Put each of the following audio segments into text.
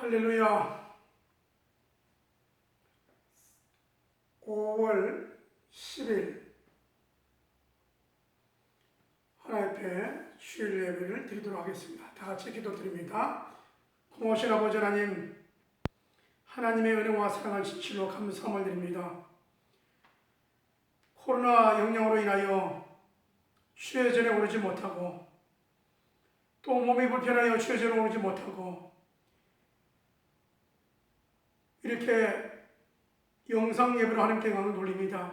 할렐루야. 5월 10일 하나님 앞에 주일 예배를 드리도록 하겠습니다. 다 같이 기도드립니다. 고마우신 아버지 하나님, 하나님의 은혜와 사랑을 진실로 감사함을 드립니다. 코로나 영향으로 인하여 취해전에 오르지 못하고 또 몸이 불편하여 취해전에 오르지 못하고 이렇게 영상 예배로 하나님께 영광을 돌립니다.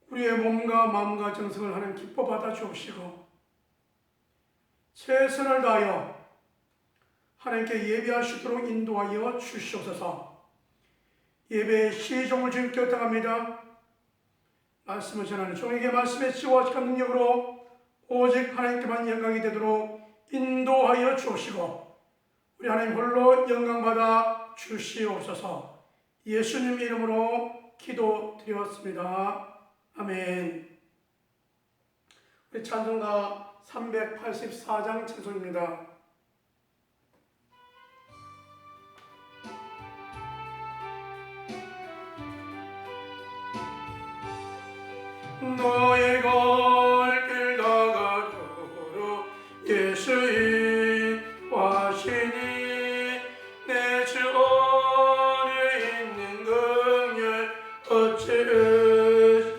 우리의 몸과 마음과 정성을 하나님 기뻐 받아 주옵시고 최선을 다하여 하나님께 예배할 수 있도록 인도하여 주시옵소서. 예배의 시종을 주님께 부탁합니다. 말씀을 전하는 종에게 말씀의 지혜와 능력으로 오직 하나님께만 영광이 되도록 인도하여 주옵시고 우리 하나님 홀로 영광받아 주시옵소서. 예수님 이름으로 기도드렸습니다. 아멘. 우리 찬송가 384장 찬송입니다. 너의 갈 다가도록 예수인 와시니 내 주 안에 있는 긍휼 어찌하리요.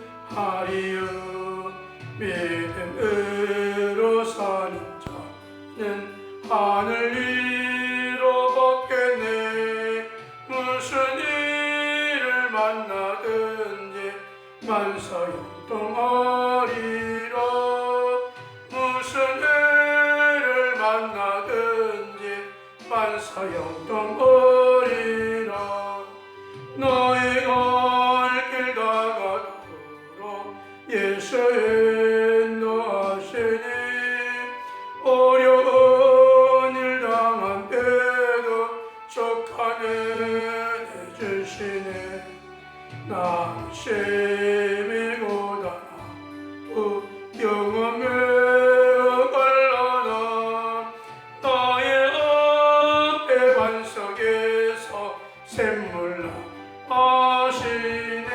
믿음으로 사는 자는 하늘 위로 걷겠네. 무슨 일을 만나든지 만사형통하리라. 무슨 일을 만나든지 만사형통하리라. 너의 갈 길 다가도록 예수 인도하시니 어려운 일 당한 때도 족한 은혜 주시네. 난 심히 고단하고 영험에 갈라나 나의 앞에 반석에서 샘물 나시네.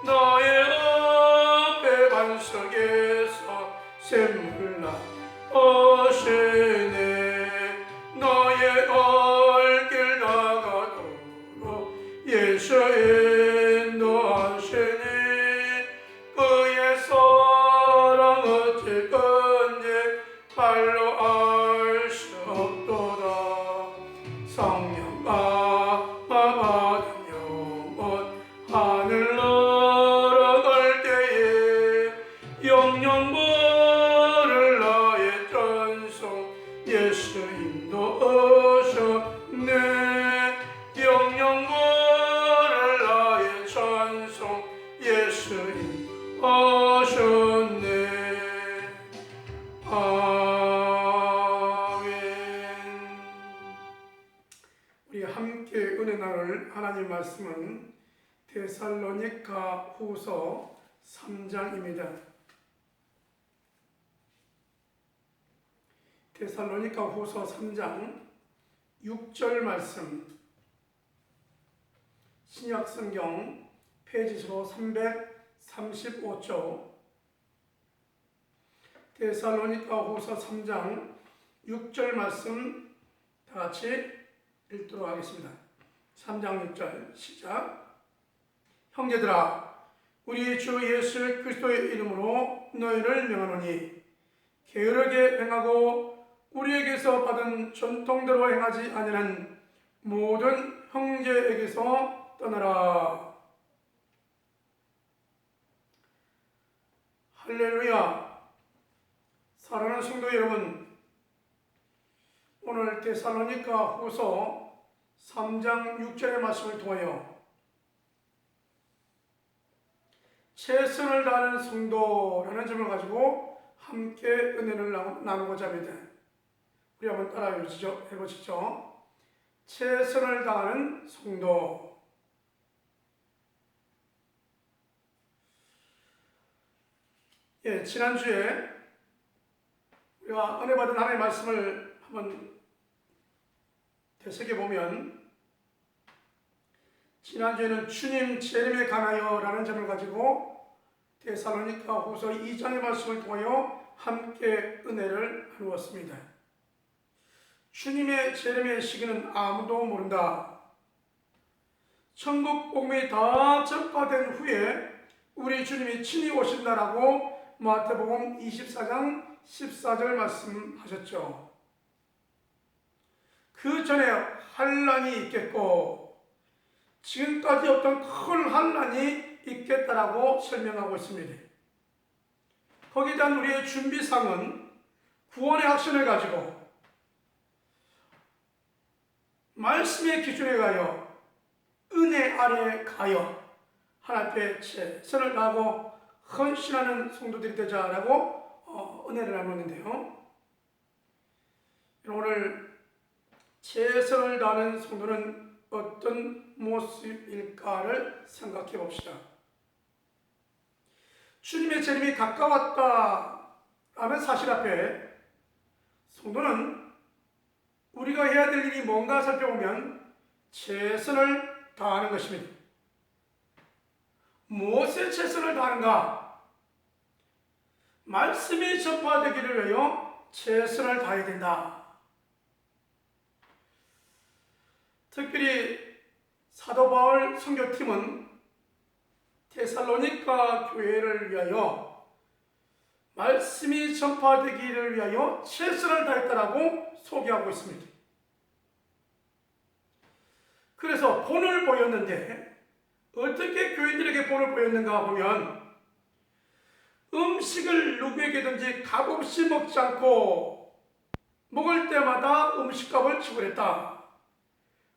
나의 앞에 반석에서 샘물 나시네. 너의 갈 길 다가도록 예수 인도하시니 그의 사랑 어찌 건지 말로 알 수 없도다. 성령과 받은 영혼 하늘 날아갈 때에 영영보를 나의 전송 예수 인도하셨네. 영영보를 나의 전송 예수 인도하셨네. 아멘. 우리 함께 은혜 나눌 하나님 말씀은 데살로니가 후서 3장입니다. 데살로니가 후서 3장 6절 말씀, 신약성경 페이지수로 335쪽, 데살로니가 후서 3장 6절 말씀 다 같이 읽도록 하겠습니다. 3장 6절 시작. 형제들아, 우리 주 예수 그리스도의 이름으로 너희를 명하노니 게으르게 행하고 우리에게서 받은 전통대로 행하지 아니하는 모든 형제에게서 떠나라. 할렐루야. 사랑하는 성도 여러분, 오늘 데살로니가 후서 3장 6절의 말씀을 통하여 최선을 다하는 성도라는 점을 가지고 함께 은혜를 나누고자 합니다. 우리 한번 따라 해보시죠. 최선을 다하는 성도. 지난주에 우리가 은혜 받은 하나님의 말씀을 한번 되새겨보면 지난주에는 주님 재림에 관하여 라는 점을 가지고 데살로니가 후서 2장의 말씀을 통하여 함께 은혜를 나누었습니다. 주님의 재림의 시기는 아무도 모른다. 천국 복음이 다 전파된 후에 우리 주님이 친히 오신다라고 마태복음 24장 14절 말씀하셨죠. 그 전에 환난이 있겠고 지금까지 어떤 큰 환난이 있겠다라고 설명하고 있습니다. 거기에 대한 우리의 준비상은 구원의 확신을 가지고 말씀의 기준에 가여 은혜 아래에 가여 하나님 앞에 최선을 다하고 헌신하는 성도들이 되자라고 은혜를 나누는데요. 오늘 최선을 다하는 성도는 어떤 모습일까를 생각해 봅시다. 주님의 재림이 가까웠다라는 사실 앞에 성도는 우리가 해야 될 일이 뭔가 살펴보면 최선을 다하는 것입니다. 무엇에 최선을 다하는가? 말씀이 전파되기를 위하여 최선을 다해야 된다. 특별히 사도 바울 선교팀은 데살로니가 교회를 위하여 말씀이 전파되기를 위하여 최선을 다했다라고 소개하고 있습니다. 그래서 본을 보였는데 어떻게 교인들에게 본을 보였는가 보면 음식을 누구에게든지 값없이 먹지 않고 먹을 때마다 음식값을 지불했다.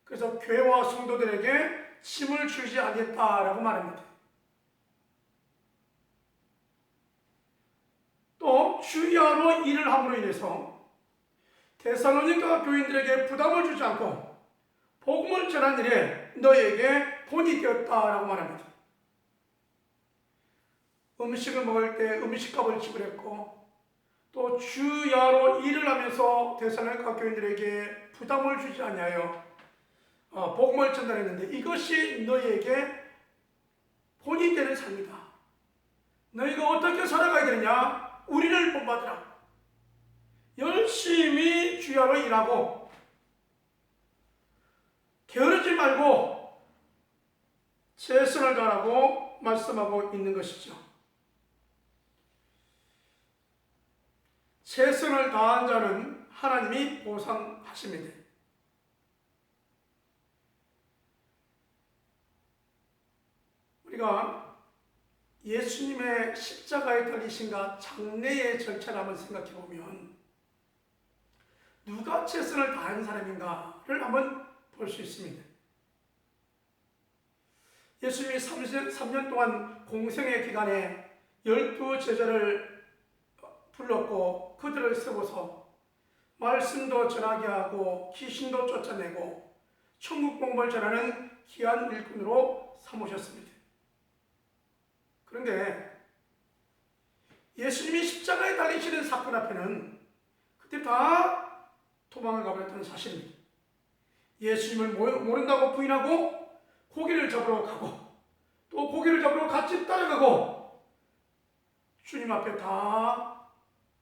그래서 교회와 성도들에게 짐을 주지 않겠다라고 말합니다. 또 주야로 일을 함으로 인해서 데살로니가 교인들에게 부담을 주지 않고 복음을 전한 일에 너에게 본이 되었다라고 말합니다. 음식을 먹을 때 음식값을 지불했고 또 주야로 일을 하면서 데살로니가 교인들에게 부담을 주지 않냐여 복음을 전달했는데 이것이 너희에게 본이 되는 삶이다. 너희가 어떻게 살아가야 되느냐? 우리를 본받으라. 열심히 주야로 일하고 게으르지 말고 최선을 다하라고 말씀하고 있는 것이죠. 최선을 다한 자는 하나님이 보상하십니다. 우리가 예수님의 십자가에 달리신가 장례의 절차를 한번 생각해 보면 누가 최선을 다한 사람인가를 한번 볼 수 있습니다. 예수님이 3년 동안 공생의 기간에 12제자를 불렀고 그들을 세워서 말씀도 전하게 하고 귀신도 쫓아내고 천국 복음을 전하는 귀한 일꾼으로 삼으셨습니다. 그런데 예수님이 십자가에 달리시는 사건 앞에는 그때 다 도망을 가버렸다는 사실입니다. 예수님을 모른다고 부인하고 고기를 잡으러 가고 또 고기를 잡으러 같이 따라가고 주님 앞에 다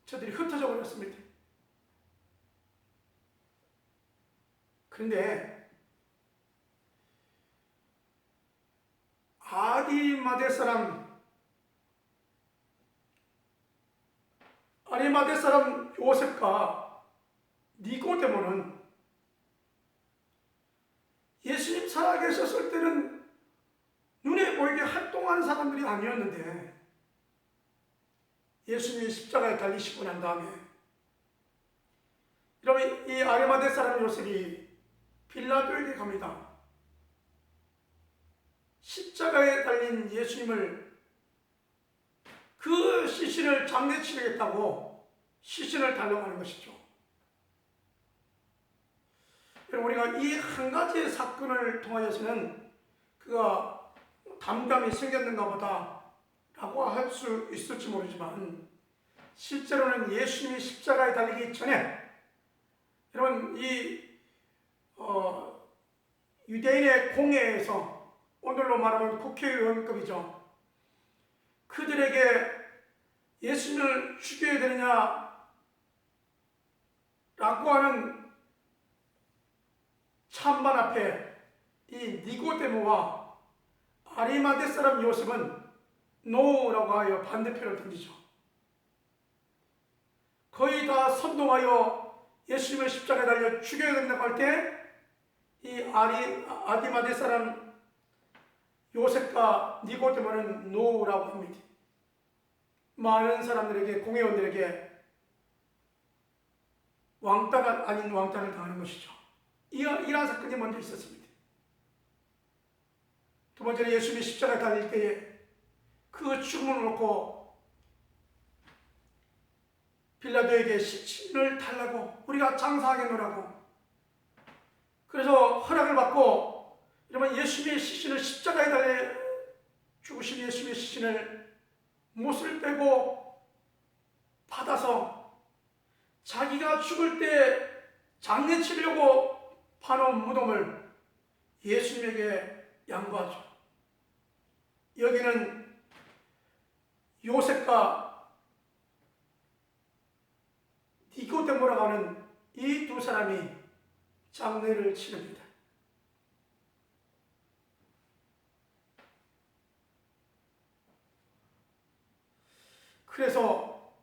저들이 흩어져 버렸습니다. 그런데 아리마대 사람 요셉과 니고데모는 예수님 살아계셨을 때는 눈에 보이게 활동하는 사람들이 아니었는데 예수님이 십자가에 달리시고 난 다음에 여러분 이 아리마대 사람 요셉이 빌라도에게 갑니다. 십자가에 달린 예수님을 그 시신을 장례치르겠다고 시신을 달려가는 것이죠. 우리가 이 한 가지 사건을 통하여서는 그가 담감이 생겼는가 보다 라고 할 수 있을지 모르지만 실제로는 예수님이 십자가에 달리기 전에 여러분 유대인의 공회에서 오늘로 말하면 국회의원급이죠. 그들에게 예수님을 죽여야 되느냐라고 하는 찬반 앞에 이 니고데모와 아리마대 사람 요셉은 노라고 하여 반대표를 던지죠. 거의 다 선동하여 예수님을 십자가에 달려 죽여야 된다고 할 때 이 아리마대 사람 요셉과 니고데모는 노라고 합니다. 많은 사람들에게, 공회원들에게 왕따가 아닌 왕따를 당하는 것이죠. 이러한 사건이 먼저 있었습니다. 두 번째는 예수님이 십자가에 달릴 때에 그 죽음을 놓고 빌라도에게 시신을 달라고, 우리가 장사하겠노라고, 그래서 허락을 받고, 여러분 예수님의 시신을 십자가에 달려 죽으신 예수님의 시신을 못을 빼고 받아서 자기가 죽을 때 장례 치려고 파놓은 무덤을 예수님에게 양보하죠. 여기는 요셉과 니고데모라고 하는 이 두 사람이 장례를 치릅니다. 그래서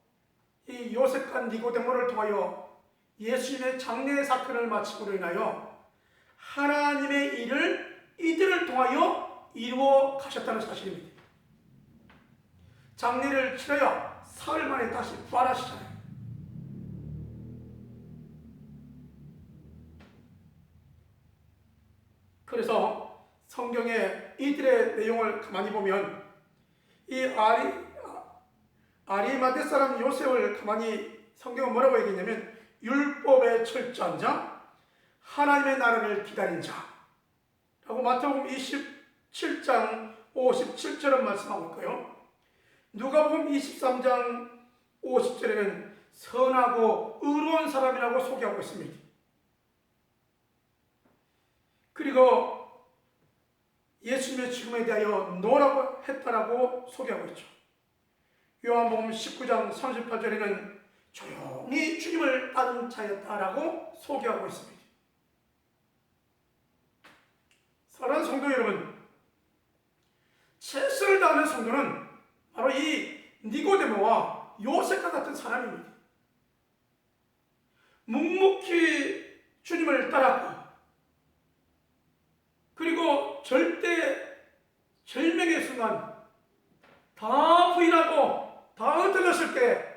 이 요셉과 니고데모를 통하여 예수님의 장례 사건을 마치고로 인하여 하나님의 일을 이들을 통하여 이루어 가셨다는 사실입니다. 장례를 치러야 사흘 만에 다시 부활하시잖아요. 그래서 성경의 이들의 내용을 가만히 보면 이 아리마대 사람 요셉을 가만히 성경은 뭐라고 얘기했냐면 율법에 철저한 자, 하나님의 나라를 기다린 자라고 마태복음 27장 57절은 말씀하고 있고요. 누가복음 23장 50절에는 선하고 의로운 사람이라고 소개하고 있습니다. 그리고 예수님의 죽음에 대하여 노라고 했다라고 소개하고 있죠. 요한복음 19장 38절에는 조용히 주님을 따른 자였다라고 소개하고 있습니다. 사랑하는 성도 여러분, 최선을 다하는 성도는 바로 이 니고데모와 요셉과 같은 사람입니다. 묵묵히 주님을 따랐고, 그리고 절대 절명의 순간 다 부인하고 다 흩어졌을 때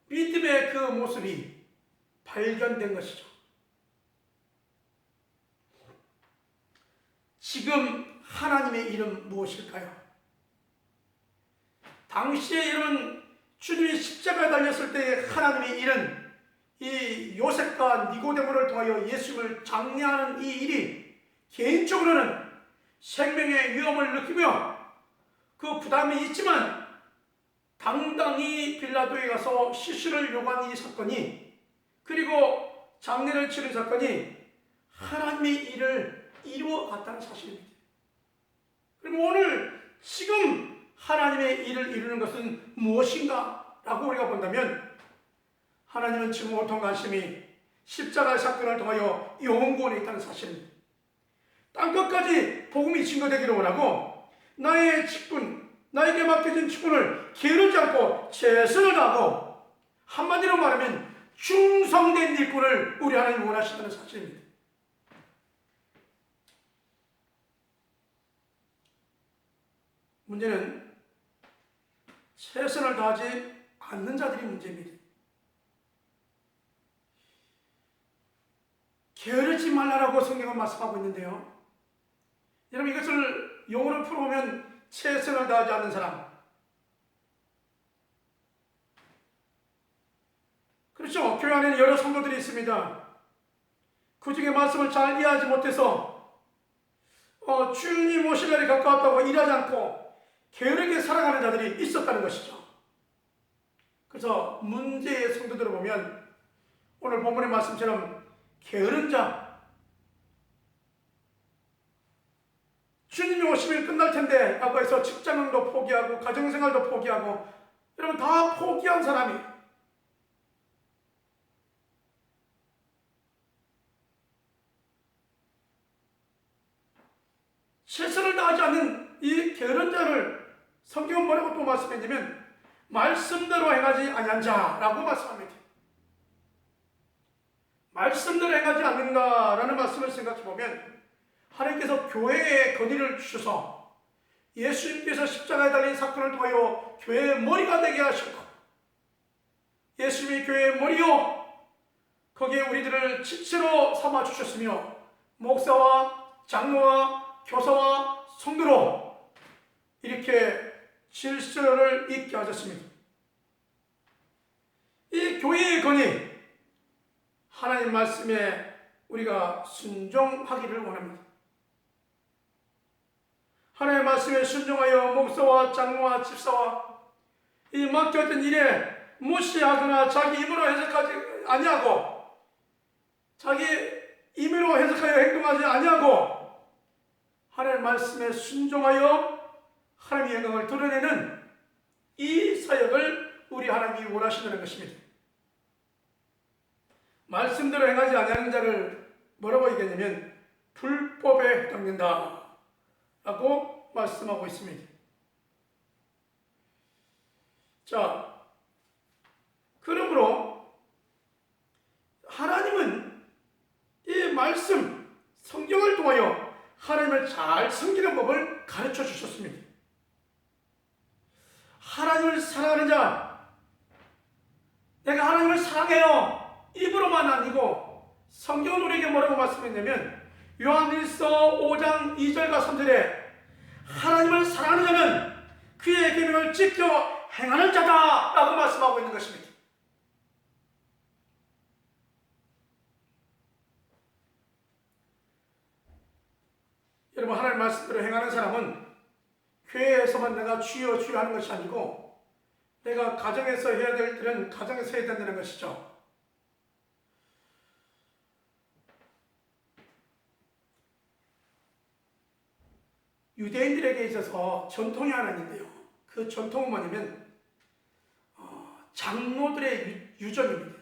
믿음의 그 모습이 발견된 것이죠. 지금 하나님의 일은 무엇일까요? 당시의 일은 주님이 십자가에 달렸을 때 하나님의 일은 이 요셉과 니고데모를 통하여 예수님을 장례하는 이 일이 개인적으로는 생명의 위험을 느끼며 그 부담이 있지만 당당히 빌라도에 가서 시신을 요구한 이 사건이, 그리고 장례를 치른 사건이 하나님의 일을 이루어 갔다는 사실입니다. 그럼 오늘 지금 하나님의 일을 이루는 것은 무엇인가? 라고 우리가 본다면 하나님은 지금 온통 관심이 십자가의 사건을 통하여 영원에 있다는 사실입니다. 땅끝까지 복음이 증거되기를 원하고 나의 직분, 나에게 맡겨진 직분을 게으르지 않고 최선을 다하고 한마디로 말하면 충성된 일꾼을 우리 하나님 원하신다는 사실입니다. 문제는 최선을 다하지 않는 자들이 문제입니다. 게으르지 말라라고 성경은 말씀하고 있는데요. 여러분, 이것을 용어로 풀어보면 최선을 다하지 않는 사람, 그렇죠. 교회 안에는 여러 성도들이 있습니다. 그 중에 말씀을 잘 이해하지 못해서 주님 오실 날이 가까웠다고 일하지 않고 게으르게 살아가는 자들이 있었다는 것이죠. 그래서 문제의 성도들을 보면 오늘 본문의 말씀처럼 게으른 자, 주님이 오시면 끝날 텐데 라고 해서 직장도 포기하고 가정생활도 포기하고 여러분 다 포기한 사람이 최선을 다하지 않는 이 게으른 자를 성경은 뭐라고 또 말씀했냐면 말씀대로 행하지 아니한 자라고 말씀합니다. 말씀대로 행하지 않는다라는 말씀을 생각해 보면 하나님께서 교회에 권위를 주셔서 예수님께서 십자가에 달린 사건을 통하여 교회의 머리가 되게 하셨고 예수님이 교회의 머리요 거기에 우리들을 지체로 삼아 주셨으며 목사와 장로와 교사와 성도로 이렇게 질서를 잇게 하셨습니다. 이 교회의 권위 하나님 말씀에 우리가 순종하기를 원합니다. 하나님의 말씀에 순종하여 목사와 장로와 집사와 이 맡겨진 일에 무시하거나 자기 힘으로 해석하지 아니하고 자기 임의로 해석하여 행동하지 아니하고 하나님의 말씀에 순종하여 하나님의 영광을 드러내는 이 사역을 우리 하나님이 원하시는 것입니다. 말씀대로 행하지 아니하는 자를 뭐라고 얘기하냐면 불법에 해당된다 라고 말씀하고 있습니다. 자, 그러므로 하나님은 이 말씀, 성경을 통하여 하나님을 잘 섬기는 법을 가르쳐 주셨습니다. 하나님을 사랑하는 자, 내가 하나님을 사랑해요. 입으로만 아니고 성경은 우리에게 뭐라고 말씀했냐면 요한일서 5장 2절과 3절에 하나님을 사랑하는 자는 그의 계명을 지켜 행하는 자다 라고 말씀하고 있는 것입니다. 여러분 하나님 말씀대로 행하는 사람은 교회에서만 내가 주여 주여 하는 것이 아니고 내가 가정에서 해야 될 일은 가정에서 해야 된다는 것이죠. 유대인들에게 있어서 전통이 하나 있는데요. 그 전통은 뭐냐면 장로들의 유전입니다.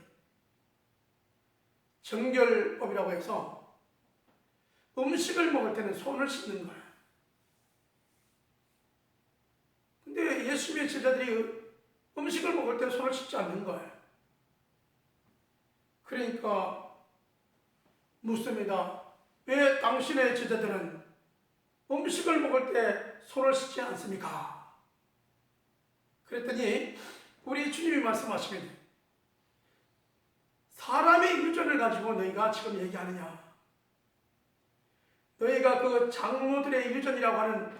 정결법이라고 해서 음식을 먹을 때는 손을 씻는 거예요. 근데 예수님의 제자들이 음식을 먹을 때는 손을 씻지 않는 거예요. 그러니까 묻습니다. 왜 당신의 제자들은 음식을 먹을 때 손을 씻지 않습니까? 그랬더니 우리 주님이 말씀하시면 사람의 유전을 가지고 너희가 지금 얘기하느냐? 너희가 그 장로들의 유전이라고 하는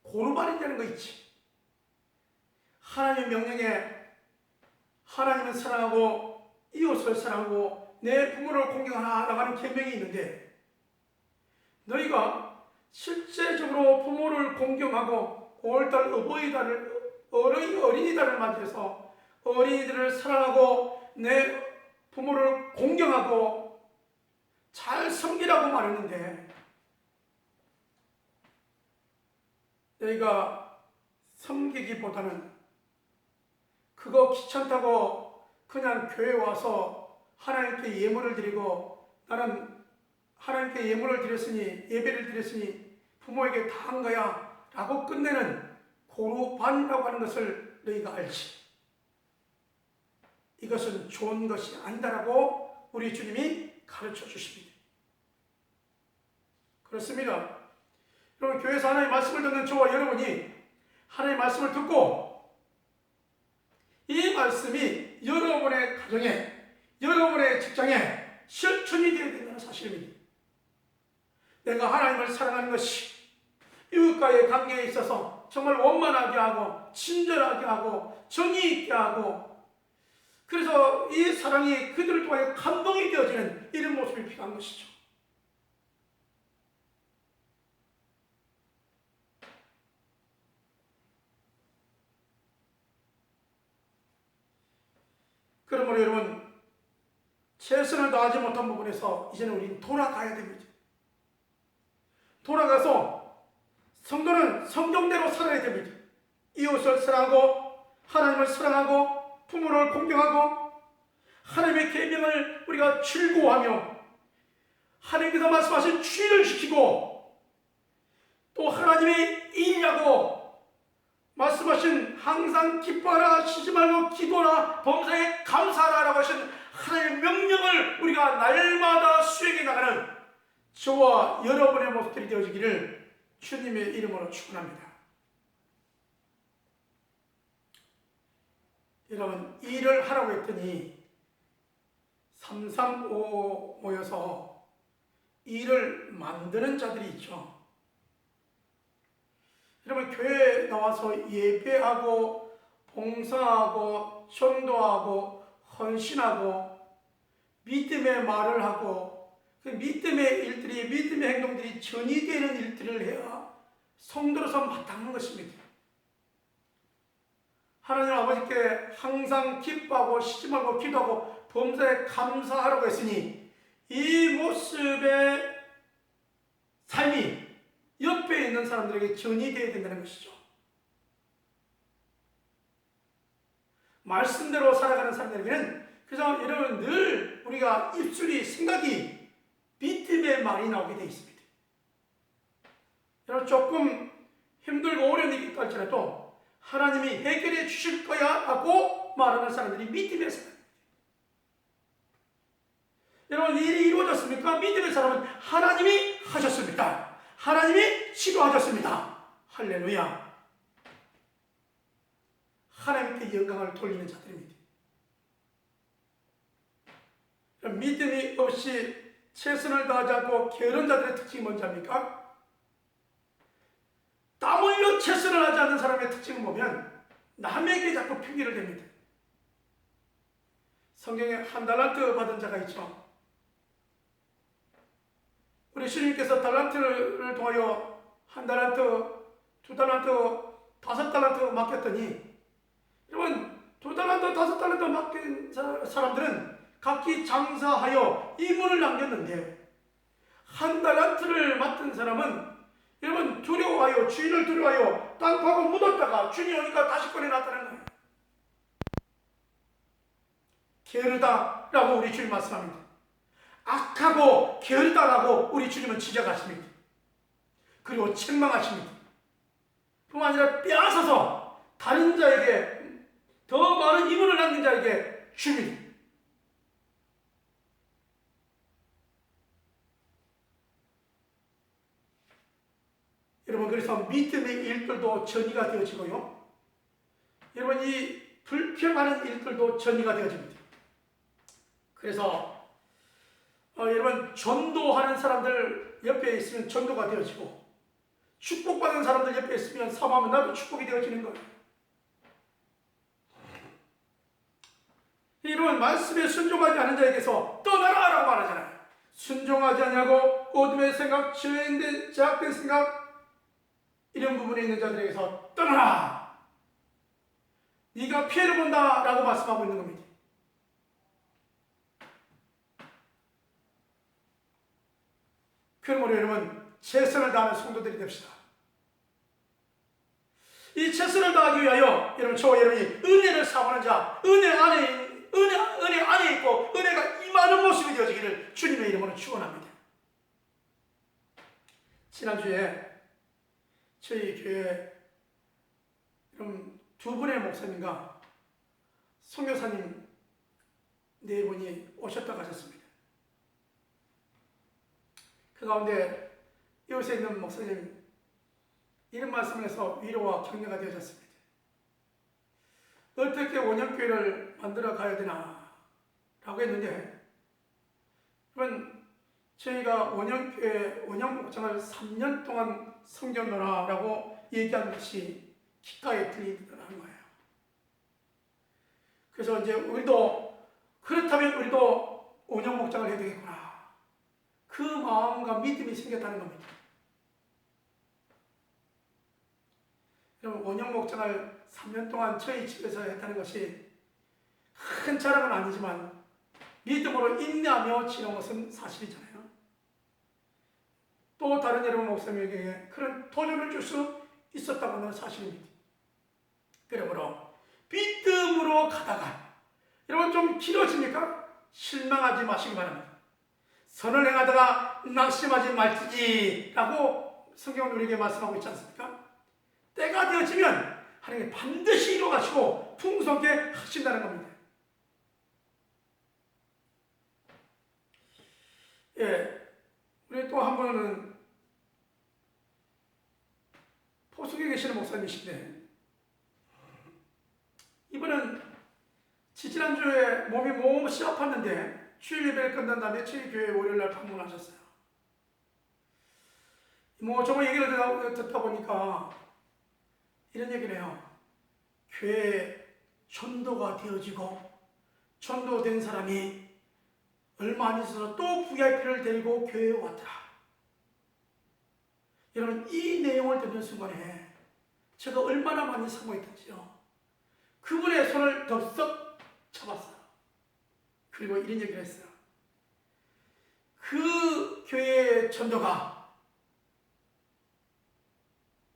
고르반이라는 거 있지. 하나님의 명령에 하나님을 사랑하고 이웃을 사랑하고 내 부모를 공경하라고 하는 계명이 있는데 너희가 실제적으로 부모를 공경하고 5월달 어린이달을 맞이해서 어린이들을 사랑하고 내 부모를 공경하고 잘 섬기라고 말했는데 너희가 섬기기보다는 그거 귀찮다고 그냥 교회 와서 하나님께 예물을 드리고 나는 하나님께 예물을 드렸으니 예배를 드렸으니 부모에게 다 한 거야 라고 끝내는 고르반이라고 하는 것을 너희가 알지. 이것은 좋은 것이 아니다라고 우리 주님이 가르쳐 주십니다. 그렇습니다. 여러분 교회에서 하나님의 말씀을 듣는 저와 여러분이 하나님의 말씀을 듣고 이 말씀이 여러분의 가정에 여러분의 직장에 실천이 되어야 된다는 사실입니다. 내가 하나님을 사랑하는 것이 이웃과의 관계에 있어서 정말 원만하게 하고 친절하게 하고 정의 있게 하고 그래서 이 사랑이 그들을 통해 감동이 되어지는 이런 모습이 필요한 것이죠. 그러므로 여러분 최선을 최선을 다하지 못한 부분에서 이제는 우리는 돌아가야 됩니다. 돌아가서 성도는 성경대로 살아야 됩니다. 이웃을 사랑하고 하나님을 사랑하고 부모를 공경하고 하나님의 계명을 우리가 즐거워하며 하나님께서 말씀하신 주의를 지키고 또 하나님의 일이라고 말씀하신 항상 기뻐하라, 쉬지 말고 기도하라, 범사에 감사하라라고 하신 하나님의 명령을 우리가 날마다 수행해 나가는 저와 여러분의 모습들이 되어지기를 주님의 이름으로 축원합니다. 여러분, 일을 하라고 했더니 335 모여서 일을 만드는 자들이 있죠. 여러분, 교회에 나와서 예배하고 봉사하고 전도하고 헌신하고 믿음의 말을 하고 그 믿음의 일들이, 믿음의 행동들이 전이되는 일들을 해야 성도로서 마땅한 것입니다. 하나님 아버지께 항상 기뻐하고 쉬지 말고 기도하고 범사에 감사하라고 했으니 이 모습의 삶이 옆에 있는 사람들에게 전이되어야 된다는 것이죠. 말씀대로 살아가는 사람들에게는 그래서 여러분 늘 우리가 입술이 생각이 믿음의 말이 나오게 되어 있습니다. 여러분 조금 힘들고 어려운 일이 있다 할지라도 하나님이 해결해 주실 거야 하고 말하는 사람들이 믿음의 사람입니다. 여러분 일이 이루어졌습니까? 믿음의 사람은 하나님이 하셨습니다. 하나님이 치료하셨습니다. 할렐루야. 하나님께 영광을 돌리는 자들입니다. 믿음이 없이 최선을 다하지 않고 게으른 자들의 특징이 뭔지 압니까? 땀 흘려 최선을 하지 않는 사람의 특징을 보면 남에게 자꾸 핑계를 댑니다. 성경에 한 달란트 받은 자가 있죠. 우리 주님께서 달란트를 통하여 한 달란트, 두 달란트, 5달란트 맡겼더니 여러분 2달란트, 5달란트 맡긴 사람들은 각기 장사하여 이문을 남겼는데 한 달란트를 맡은 사람은 여러분 두려워하여 주인을 두려워하여 땅 파고 묻었다가 주인이 오니까 다시 꺼내놨다는 거예요. 게으르다라고 우리 주님 말씀합니다. 악하고 게으르다라고 우리 주님은 지적하십니다. 그리고 책망하십니다. 뿐만 아니라 빼앗아서 다른 자에게 더 많은 이문을 남긴 자에게 줍니다. 여러분 그래서 믿음의 일들도 전이가 되어지고요. 여러분 이 불평하는 일들도 전이가 되어집니다. 그래서 여러분 전도하는 사람들 옆에 있으면 전도가 되어지고 축복받는 사람들 옆에 있으면 사모하면 나도 축복이 되어지는 거예요. 여러분 말씀에 순종하지 않은 자에게서 떠나라 라고 말하잖아요. 순종하지 않냐고 어둠의 생각, 죄인된 제약된 생각 이런 부분에 있는 자들에게서 떠나라. 네가 피해를 본다 라고 말씀하고 있는 겁니다. 그러므로 여러분 최선을 다하는 성도들이 됩시다. 이 최선을 다하기 위하여 여러분 저와 여러분이 은혜를 사모하는 자, 은혜 안에 있고 은혜가 임하는 모습이 되어지기를 주님의 이름으로 축원합니다. 지난주에 저희 교회 여러분 두 분의 목사님과 선교사님 네 분이 오셨다 가셨습니다. 그 가운데 이곳에 있는 목사님 이런 말씀을 해서 위로와 격려가 되어졌습니다. 어떻게 원형교회를 만들어 가야 되나 라고 했는데 그러면 저희가 원형교회 원형목장을 3년 동안 섬겼노라라고 얘기한 것이 기가에 들리더라는 거예요. 그래서 이제 우리도 그렇다면 우리도 원형목장을 해야 되겠구나. 그 마음과 믿음이 생겼다는 겁니다. 여러분 원형목장을 3년 동안 저희 집에서 했다는 것이 큰 자랑은 아니지만 믿음으로 인내하며 지는 것은 사실이잖아요. 또 다른 여러분 목사님에게 그런 도전을 줄 수 있었다고 하는 사실입니다. 그러므로 믿음으로 가다가 여러분 좀 길어집니까? 실망하지 마시기 바랍니다. 선을 행하다가 낙심하지 말지니라고 성경은 우리에게 말씀하고 있지 않습니까? 때가 되어지면 하나님이 반드시 이루어가시고 풍성하게 하신다는 겁니다. 예, 우리 또 한 분은 포수에 계시는 목사님이신데, 이분은 지지난주에 몸이 몹시 아팠는데 주일 예배를 끝난 다음에 저희 교회 월요일날 방문하셨어요. 정말 얘기를 듣다 보니까 이런 얘기를 해요. 교회에 전도가 되어지고 전도된 사람이 얼마 안 있어서 또 VIP를 데리고 교회에 왔더라. 여러분, 이 내용을 듣는 순간에 제가 얼마나 많이 사모했던지요. 그분의 손을 덥석 잡았어요. 그리고 이런 얘기를 했어요. 그 교회의 전도가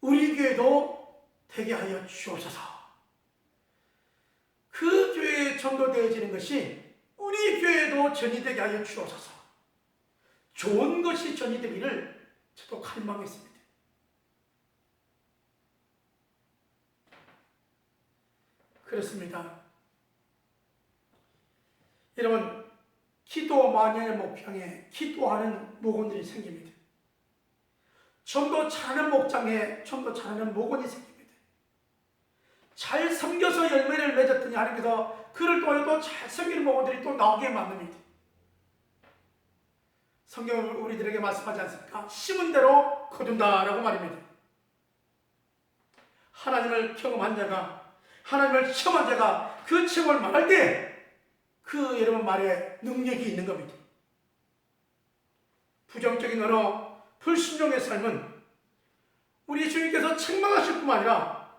우리 교회도 되게 하여 주옵소서. 그 교회에 전도되어지는 것이 우리 교회도 전이되게 하여 주옵소서. 좋은 것이 전이되기를 저도 갈망했습니다. 그렇습니다. 여러분, 기도 마녀의 목장에 기도하는 목원들이 생깁니다. 전도 잘하는 목장에 전도 잘하는 목원이 생깁니다. 잘 섬겨서 열매를 맺었더니 하나님께서 그를 통해 또 잘 섬기는 목원들이 또 나오게 만듭니다. 성경은 우리들에게 말씀하지 않습니까? 심은 대로 거둔다라고 말입니다. 하나님을 경험한 자가, 하나님을 체험한 자가 그 체험을 말할 때 그 여러분 말에 능력이 있는 겁니다. 부정적인 언어, 불순종의 삶은 우리 주님께서 책망하실 뿐만 아니라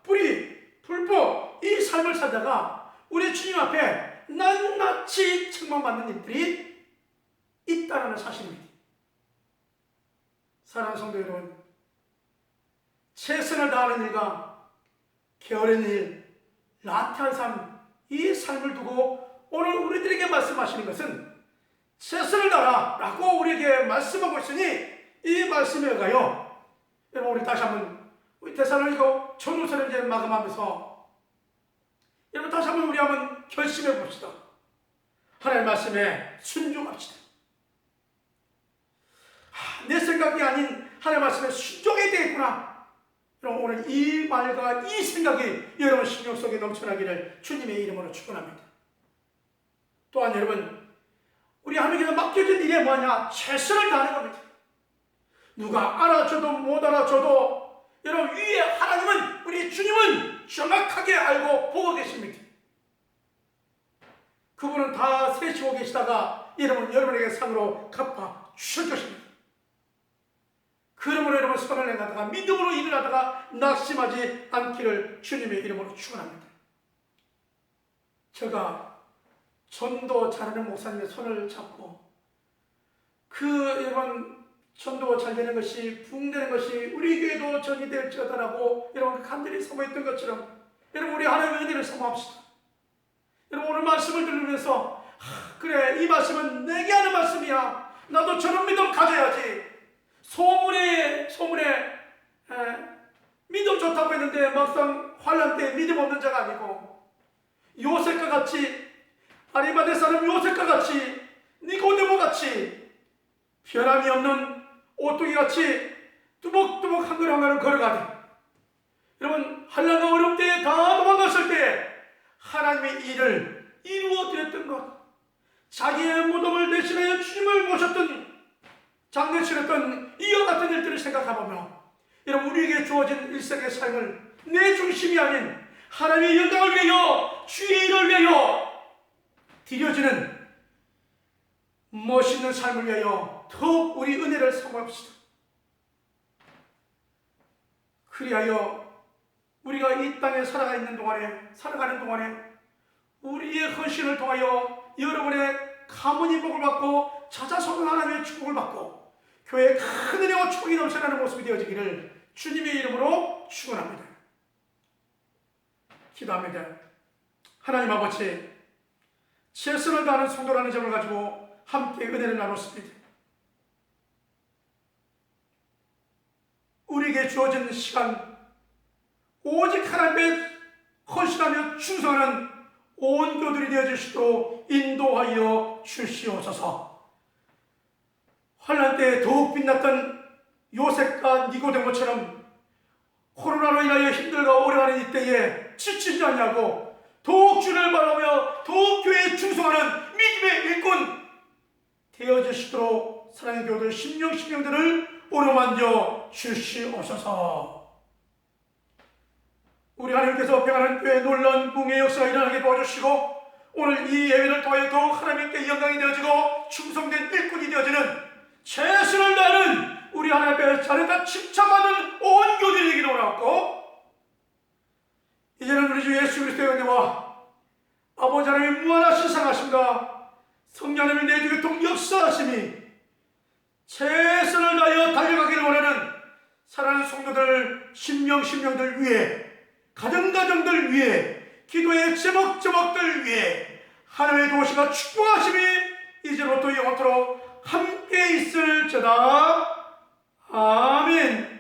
불법 이 삶을 살다가 우리 주님 앞에 낱낱이 책망받는 일들이 있다는 사실입니다. 사랑하는 성도 여러분, 최선을 다하는 일과 게으른 일, 나태한 삶, 이 삶을 두고 오늘 우리들에게 말씀하시는 것은 최선을 다하라 라고 우리에게 말씀하고 있으니 이 말씀에 의하여 여러분, 우리 다시 한번 우리 데살로니가 전후서를 이제 마감하면서 여러분 다시 한번 우리 한번 결심해 봅시다. 하나님의 말씀에 순종합시다. 내 생각이 아닌 하나님의 말씀에 순종해야 되겠구나. 여러분, 오늘 이 말과 이 생각이 여러분 심령 속에 넘쳐나기를 주님의 이름으로 축원합니다. 또한 여러분, 우리 하나님께서 맡겨진 일이 뭐냐? 최선을 다하는 겁니다. 누가 알아줘도 못 알아줘도 여러분, 위에 하나님은, 우리 주님은 정확하게 알고 보고 계십니다. 그분은 다 세시고 계시다가 여러분에게 상으로 갚아 주실 것입니다. 그러므로 여러분, 선을 행하다가 믿음으로 일어나다가 낙심하지 않기를 주님의 이름으로 축원합니다. 제가 전도 잘하는 목사님의 손을 잡고 여러분 전도 잘 되는 것이 부흥되는 것이 우리 교회도 전이 될지어다라고 여러분 간절히 사모했던 것처럼 여러분, 우리 하나님의 은혜를 사모합시다. 여러분, 오늘 말씀을 들으면서 그래, 이 말씀은 내게 하는 말씀이야. 나도 저런 믿음 가져야지. 소문에 믿음 좋다고 했는데 막상 환난 때 믿음 없는 자가 아니고 요셉과 같이, 아리마대 사람 요셉과 같이, 니고데모 같이 변함이 없는 오뚜기 같이 뚜벅뚜벅 한 걸음 한 걸음 걸어가되, 여러분, 환난과 어려움 때에 다 도망갔을 때 하나님의 일을 이루어 드렸던 것, 자기의 무덤을 대신하여 주님을 모셨던, 장례 치렀던 이와 같은 일들을 생각해보며 여러분, 우리에게 주어진 일생의 삶을 내 중심이 아닌 하나님의 영광을 위하여, 주의 일을 위하여 드려지는 멋있는 삶을 위하여 더욱 우리 은혜를 사모합시다. 그리하여 우리가 이 땅에 살아가는 동안에 우리의 헌신을 통하여 여러분의 가문이 복을 받고 자자손은 하나님의 축복을 받고 교회에 큰 은혜와 축복이 넘쳐나는 모습이 되어지기를 주님의 이름으로 축원합니다. 기도합니다. 하나님 아버지, 최선을 다하는 성도라는 점을 가지고 함께 은혜를 나눴습니다. 우리에게 주어진 시간, 오직 하나님께 헌신하며 충성하는 온 교들이 되어주시도록 인도하여 주시옵소서. 환난 때에 더욱 빛났던 요셉과 니고데모처럼 코로나로 인하여 힘들고 어려워하는 이때에 지치지 않냐고 더욱 주를 바라며 더욱 교회에 충성하는 믿음의 일꾼 되어주시도록 사랑하는 교들 심령들을 오로만져 주시옵소서. 우리 하나님께서 평안한 교회 놀라운 붕의 역사가 일어나게 도와주시고 오늘 이 예배를 통하여 더욱 하나님께 영광이 되어지고 충성된 일꾼이 되어지는 최선을 다하는 우리 하나님 앞에 자네가 칭찬받는 온 교들이 되기를 원하고 이제는 우리 주 예수 그리스도의 은혜와 아버지 하나님의 무한하신 사랑하심과 성령 하나님의 내 주에 동역사하심이 최선을 다하여 달려가기를 원하는 사랑하는 성도들 심령들 위해 가정들 위해 기도의 제목들 위해 하나님의 도시가 축복하심이 이제부터 영원토록 함께 있을지어다. 아멘.